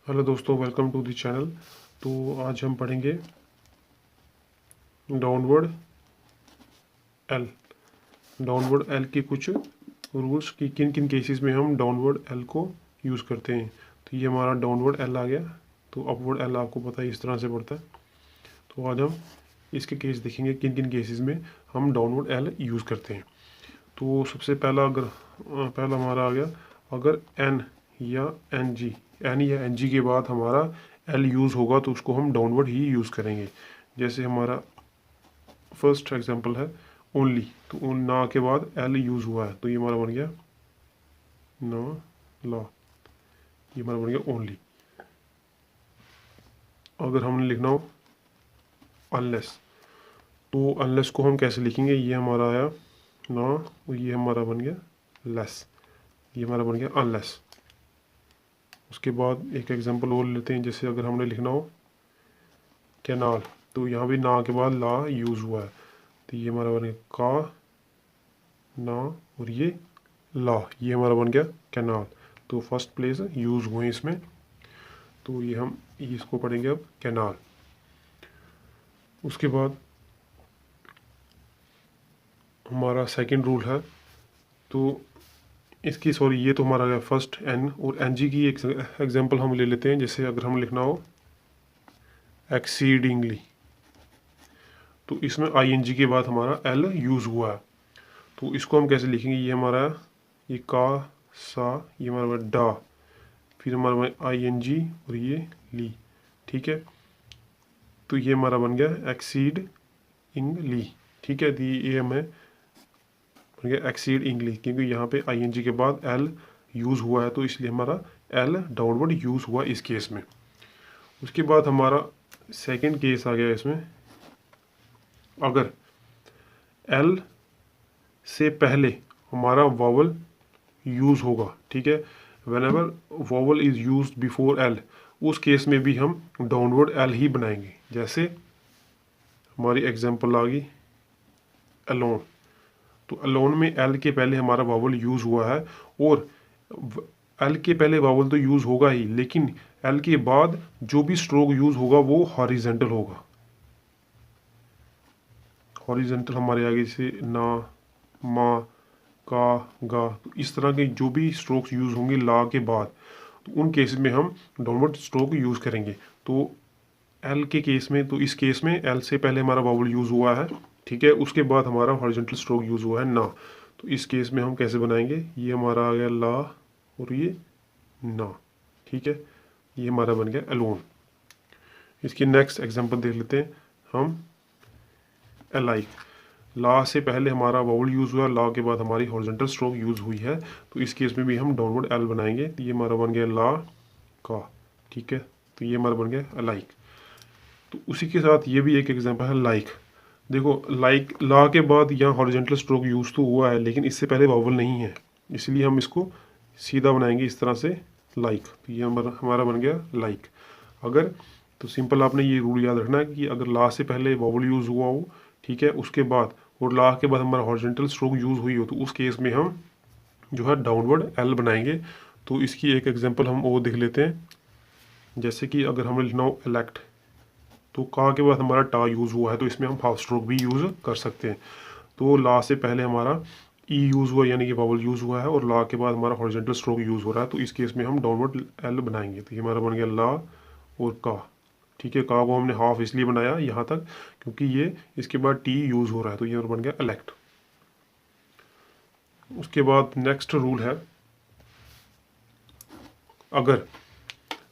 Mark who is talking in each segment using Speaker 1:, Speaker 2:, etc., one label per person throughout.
Speaker 1: Hello दोस्तों, welcome to the channel. तो आज हम पढ़ेंगे डाउनवर्ड एल। डाउनवर्ड एल के कुछ रूल्स कि किन किन केसेस में हम डाउनवर्ड एल को यूज़ करते हैं। तो ये हमारा डाउनवर्ड एल आ गया। तो अपवर्ड एल आपको पता है इस तरह से पड़ता है। तो आज हम इसके केस देखेंगे किन किन केसेस में हम डाउनवर्ड एल यूज़ करते हैं। तो सबसे पहला हमारा आ गया, अगर एन या एन जी, एन या एन जी के बाद हमारा एल यूज़ होगा तो उसको हम डाउनवर्ड ही यूज़ करेंगे। जैसे हमारा फर्स्ट एग्जांपल है ओनली, तो ना के बाद एल यूज़ हुआ है तो ये हमारा बन गया ना ला, ये हमारा बन गया ओनली। अगर हमने लिखना हो अनलेस, तो अनलेस को हम कैसे लिखेंगे, ये हमारा आया ना और ये हमारा बन गया लेस, ये हमारा बन गया अनलेस। उसके बाद एक एग्जांपल और लेते हैं। जैसे अगर हमने लिखना हो कैनाल, तो यहाँ भी ना के बाद ला यूज़ हुआ है तो ये हमारा बन गया का ना और ये ला, ये हमारा बन गया कैनाल। तो फर्स्ट प्लेस यूज़ हुए इसमें, तो ये हम इसको पढ़ेंगे अब कैनाल। उसके बाद हमारा सेकंड रूल है, तो इसकी सॉरी ये तो हमारा गया फर्स्ट एन, और एन जी की एक एग्जांपल हम ले लेते हैं। जैसे अगर हम लिखना हो एक्सीडिंगली, तो इसमें आई एन जी के बाद हमारा एल यूज़ हुआ है तो इसको हम कैसे लिखेंगे, ये हमारा ये का सा, ये हमारा डा, फिर हमारा आई एन जी और ये ली, ठीक है। तो ये हमारा बन गया एक्सीड इंगली, ठीक है। तो ये हमें बन गया एक्सीड इंगली, क्योंकि यहाँ पे आई एन जी के बाद एल यूज़ हुआ है तो इसलिए हमारा एल डाउनवर्ड यूज़ हुआ इस केस में। उसके बाद हमारा सेकंड केस आ गया इसमें, अगर एल से पहले हमारा वावल यूज़ होगा, ठीक है। Whenever vowel is used before L, उस केस में भी हम डाउनवर्ड एल ही बनाएंगे। जैसे हमारी एग्जांपल आ गई अलोन, तो अलोन में एल के पहले हमारा वावल यूज़ हुआ है, और एल के पहले वावल तो यूज़ होगा ही, लेकिन एल के बाद जो भी स्ट्रोक यूज़ होगा वो हॉरिजेंटल होगा। हॉरिजेंटल हमारे आगे से ना, मा, का, गा, तो इस तरह के जो भी स्ट्रोक्स यूज़ होंगे ला के बाद, तो उन केस में हम डाउनवर्ड स्ट्रोक यूज़ करेंगे। तो एल के केस में, तो इस केस में एल से पहले हमारा वावल यूज़ हुआ है, ठीक है, उसके बाद हमारा हॉरिजॉन्टल स्ट्रोक यूज़ हुआ है ना, तो इस केस में हम कैसे बनाएंगे, ये हमारा आ गया ला और ये ना, ठीक है, ये हमारा बन गया अलोन। इसकी नेक्स्ट एग्जांपल देख लेते हैं हम अलाइक। ला से पहले हमारा वावल यूज़ हुआ, ला के बाद हमारी हॉरिजॉन्टल स्ट्रोक यूज़ हुई है, तो इस केस में भी हम डाउनवर्ड एल बनाएंगे। तो ये हमारा बन गया ला का, ठीक है, तो ये हमारा बन गया अलाइक। तो उसी के साथ ये भी एक एग्जांपल है लाइक। देखो लाइक ला के बाद यहाँ हॉरिजॉन्टल स्ट्रोक यूज़ तो हुआ है, लेकिन इससे पहले वावल नहीं है, इसलिए हम इसको सीधा बनाएंगे इस तरह से लाइक। तो ये हमारा बन गया लाइक। अगर तो सिंपल आपने ये रूल याद रखना है कि अगर ला से पहले वावल यूज़ हुआ हो, ठीक है, उसके बाद और ला के बाद हमारा हॉरिजॉन्टल स्ट्रोक यूज़ हुई हो, तो उस केस में हम जो है डाउनवर्ड एल बनाएंगे। तो इसकी एक एग्जांपल हम वो देख लेते हैं। जैसे कि अगर हमें लिखना हो इलेक्ट, तो का के बाद हमारा टा यूज़ हुआ है, तो इसमें हम हाफ स्ट्रोक भी यूज़ कर सकते हैं। तो ला से पहले हमारा ई यूज़ हुआ, यानी कि वावल यूज़ हुआ है, और ला के बाद हमारा हॉरिजॉन्टल स्ट्रोक यूज़ हो रहा है, तो इस केस में हम डाउनवर्ड एल बनाएंगे। तो ये हमारा बन गया ला और का, ठीक है। का को हमने हाफ इसलिए बनाया यहाँ तक क्योंकि ये इसके बाद टी यूज़ हो रहा है, तो ये बन गया इलेक्ट। उसके बाद नेक्स्ट रूल है, अगर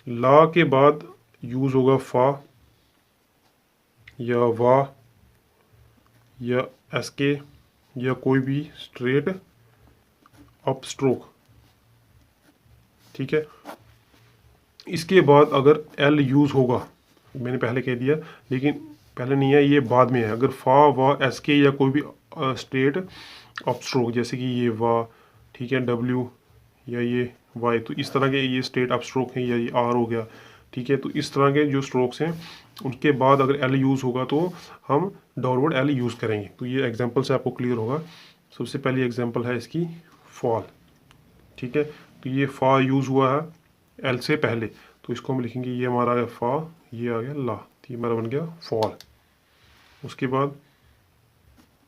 Speaker 1: ला के बाद यूज़ होगा फा या वा या एसके या कोई भी स्ट्रेट अप स्ट्रोक, ठीक है, इसके बाद अगर एल यूज़ होगा, मैंने पहले कह दिया लेकिन पहले नहीं है, ये बाद में है। अगर फा वा एस के या कोई भी स्ट्रेट अप स्ट्रोक, जैसे कि ये वा, ठीक है, डब्ल्यू या ये वाई, तो इस तरह के ये स्ट्रेट अप स्ट्रोक हैं, या ये आर हो गया, ठीक है, तो इस तरह के जो स्ट्रोक्स हैं उनके बाद अगर एल यूज़ होगा तो हम डाउनवर्ड एल यूज़ करेंगे। तो ये एग्जांपल से आपको क्लियर होगा। सबसे पहली एग्जांपल है इसकी फॉल, ठीक है, तो ये फा यूज़ हुआ है एल से पहले, तो इसको हम लिखेंगे, ये हमारा आ गया फा, ये आ गया ला, तो ये हमारा बन गया फॉल। उसके बाद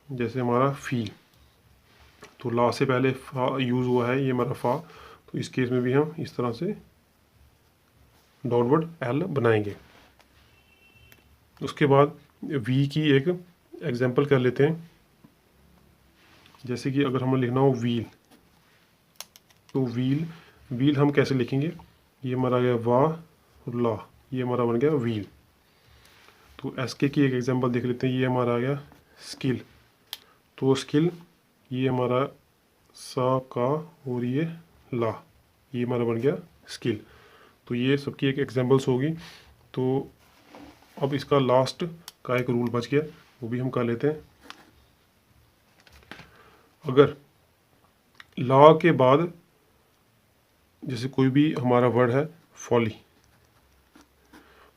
Speaker 1: जैसे हमारा फी, तो ला से पहले फा यूज़ हुआ है, ये हमारा फा, तो इस केस में भी हम इस तरह से डाउनवर्ड एल बनाएंगे। उसके बाद वी की एक एग्जांपल कर लेते हैं। जैसे कि अगर हमें लिखना हो व्हील, तो व्हील हम कैसे लिखेंगे, ये हमारा आ गया वाह ला, ये हमारा बन गया व्हील। तो एस के की एक एग्जांपल देख लेते हैं, ये हमारा आ गया स्किल, तो स्किल ये हमारा सा का और ये ला, ये हमारा बन गया स्किल। तो ये सबकी एक एग्जांपल्स होगी। तो अब इसका लास्ट का एक रूल बच गया, वो भी हम कर लेते हैं। अगर ला के बाद जैसे कोई भी हमारा वर्ड है फॉली,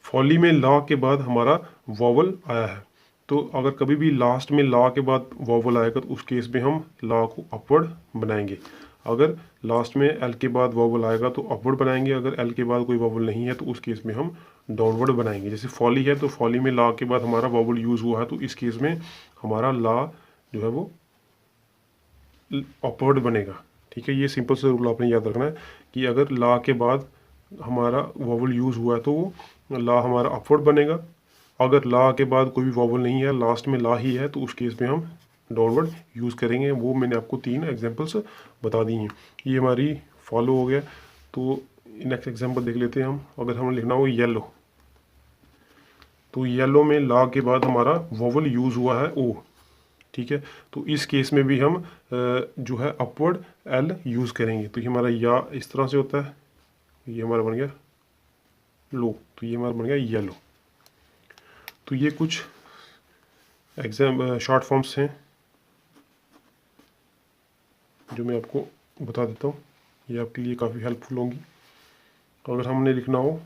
Speaker 1: फॉली में ला के बाद हमारा वॉवल आया है, तो अगर कभी भी लास्ट में ला के बाद वॉवल आएगा तो उस केस में हम ला को अपवर्ड बनाएंगे। अगर लास्ट में एल के बाद वॉवल आएगा तो अपवर्ड बनाएंगे, अगर एल के बाद कोई वॉवल नहीं है तो उस केस में हम डाउनवर्ड बनाएंगे। जैसे फॉली है तो फॉली में ला के बाद हमारा वॉवल यूज़ हुआ है, तो इस केस में हमारा ला जो है वो अपवर्ड बनेगा। ठीक है, ये सिंपल से रूल आपने याद रखना है कि अगर ला के बाद हमारा वॉवल यूज़ हुआ है तो वो ला हमारा अपवर्ड बनेगा। अगर ला के बाद कोई भी वॉवल नहीं है, लास्ट में ला ही है, तो उस केस में हम डाउनवर्ड यूज़ करेंगे। वो मैंने आपको 3 एग्जांपल्स बता दी हैं। ये हमारी फॉलो हो गया। तो नेक्स्ट एग्जांपल देख लेते हैं हम। अगर हमें लिखना हो येलो, तो येलो में ला के बाद हमारा वॉवल यूज़ हुआ है ओ। ठीक है, तो इस केस में भी हम जो है अपवर्ड एल यूज़ करेंगे। तो ये हमारा या इस तरह से होता है, ये हमारा बन गया लो, तो ये हमारा बन गया येलो। तो ये कुछ शॉर्ट फॉर्म्स हैं जो मैं आपको बता देता हूँ, ये आपके लिए काफ़ी हेल्पफुल होंगी। अगर हमने लिखना हो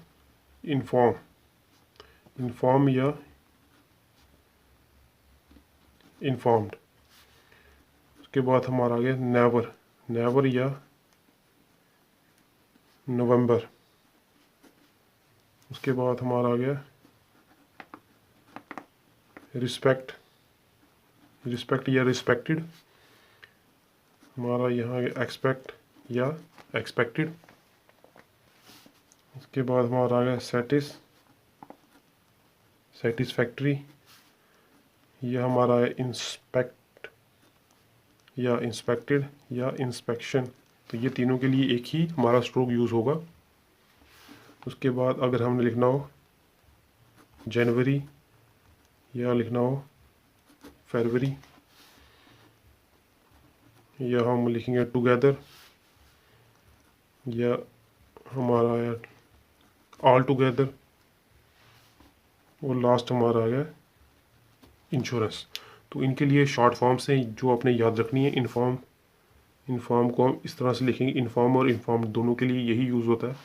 Speaker 1: इन्फॉर्म या इन्फॉर्म्ड, उसके बाद हमारा आ गया नेवर या नवंबर, उसके बाद हमारा आ गया रिस्पेक्ट या रिस्पेक्टेड, हमारा यहाँ एक्सपेक्ट या एक्सपेक्टेड, उसके बाद हमारा आ गया सेटिस्फैक्ट्री, यह हमारा है इंस्पेक्ट या इंस्पेक्टेड या इंस्पेक्शन। तो ये तीनों के लिए एक ही हमारा स्ट्रोक यूज़ होगा। उसके बाद अगर हमने लिखना हो जनवरी या लिखना हो फरवरी, या हम लिखेंगे टुगेदर, या हमारा है ऑल टुगेदर, और लास्ट हमारा आ गया इंश्योरेंस। तो इनके लिए शॉर्ट फॉर्म्स हैं जो आपने याद रखनी है। इन्फॉर्म को हम इस तरह से लिखेंगे, इन्फॉर्म और इन्फॉर्म दोनों के लिए यही यूज़ होता है।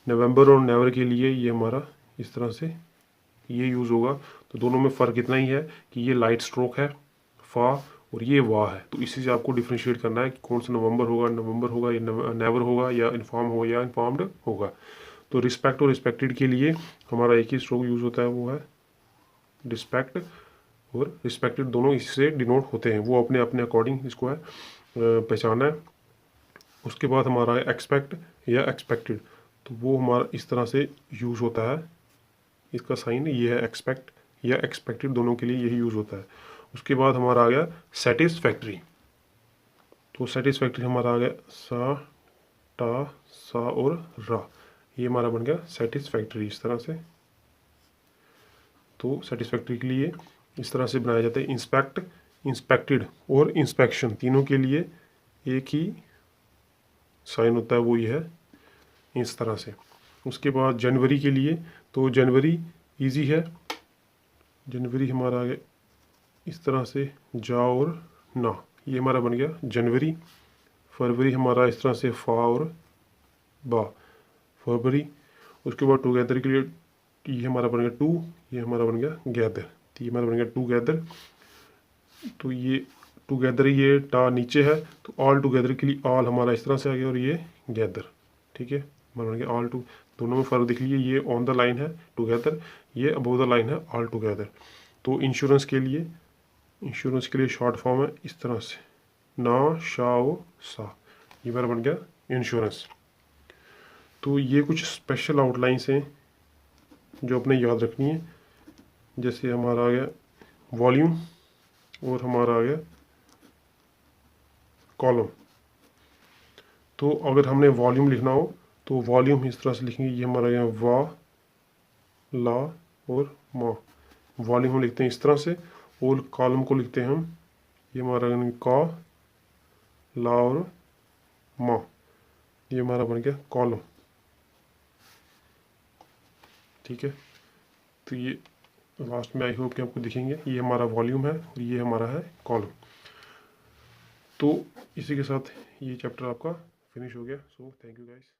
Speaker 1: नवंबर और नेवर के लिए ये हमारा इस तरह से ये यूज़ होगा। तो दोनों में फ़र्क इतना ही है कि ये लाइट स्ट्रोक है फा और ये वाह है। तो इसी से आपको डिफ्रेंशिएट करना है कि कौन सा नवंबर होगा या नेवर होगा या इन्फॉर्म होगा या इन्फॉर्म्ड होगा। तो रिस्पेक्ट और रिस्पेक्टेड के लिए हमारा एक ही स्ट्रोक यूज़ होता है, वो है रिस्पेक्ट, और रिस्पेक्टेड दोनों इससे डिनोट होते हैं। वो अपने अपने अकॉर्डिंग इसको है पहचाना है। उसके बाद हमारा है एक्सपेक्ट या एक्सपेक्टेड, तो वो हमारा इस तरह से यूज़ होता है। इसका साइन ये है एक्सपेक्ट या एक्सपेक्टेड, दोनों के लिए यही यूज़ होता है। उसके बाद हमारा आ गया सेटिस्फैक्ट्री। तो सेटिस्फैक्ट्री हमारा आ गया सा टा सा और रा, ये हमारा बन गया सेटिस्फैक्ट्री इस तरह से। तो सेटिस्फैक्ट्री के लिए इस तरह से बनाया जाता है। इंस्पेक्ट, इंस्पेक्टेड और इंस्पेक्शन तीनों के लिए एक ही साइन होता है, वो ये है इस तरह से। उसके बाद जनवरी के लिए, तो जनवरी इजी है, जनवरी हमारा आ गया इस तरह से जा और ना, ये हमारा बन गया जनवरी। फरवरी हमारा इस तरह से फा और बा, फरवरी। उसके बाद टुगेदर के लिए ये हमारा बन गया टू, ये हमारा बन गया गैदर, तो ये हमारा बन गया टुगेदर। तो ये टुगेदर, ये टा नीचे है, तो ऑल टुगेदर के लिए ऑल हमारा इस तरह से आ गया और ये गैदर। ठीक है, हमारा बन गया ऑल टू। दोनों में फ़र्क देख लीजिए, ये ऑन द लाइन है टुगेदर, ये अबव द लाइन है ऑल टुगेदर। तो इंश्योरेंस के लिए शॉर्ट फॉर्म है इस तरह से, ना शाओ सा, ये मेरा बन गया इंश्योरेंस। तो ये कुछ स्पेशल आउटलाइंस हैं जो अपने याद रखनी है। जैसे हमारा आ गया वॉल्यूम और हमारा आ गया कॉलम। तो अगर हमने वॉल्यूम लिखना हो तो वॉल्यूम इस तरह से लिखेंगे, ये हमारा यहाँ वा, ला और मा। वॉल्यूम हम लिखते हैं इस तरह से, और कॉलम को लिखते हैं हम, ये हमारा का, ला और मा, ये हमारा बन गया कॉलम। ठीक है, तो ये लास्ट में आई होप कि आपको दिखेंगे, ये हमारा वॉल्यूम है और ये हमारा है कॉलम। तो इसी के साथ ये चैप्टर आपका फिनिश हो गया। So thank you guys.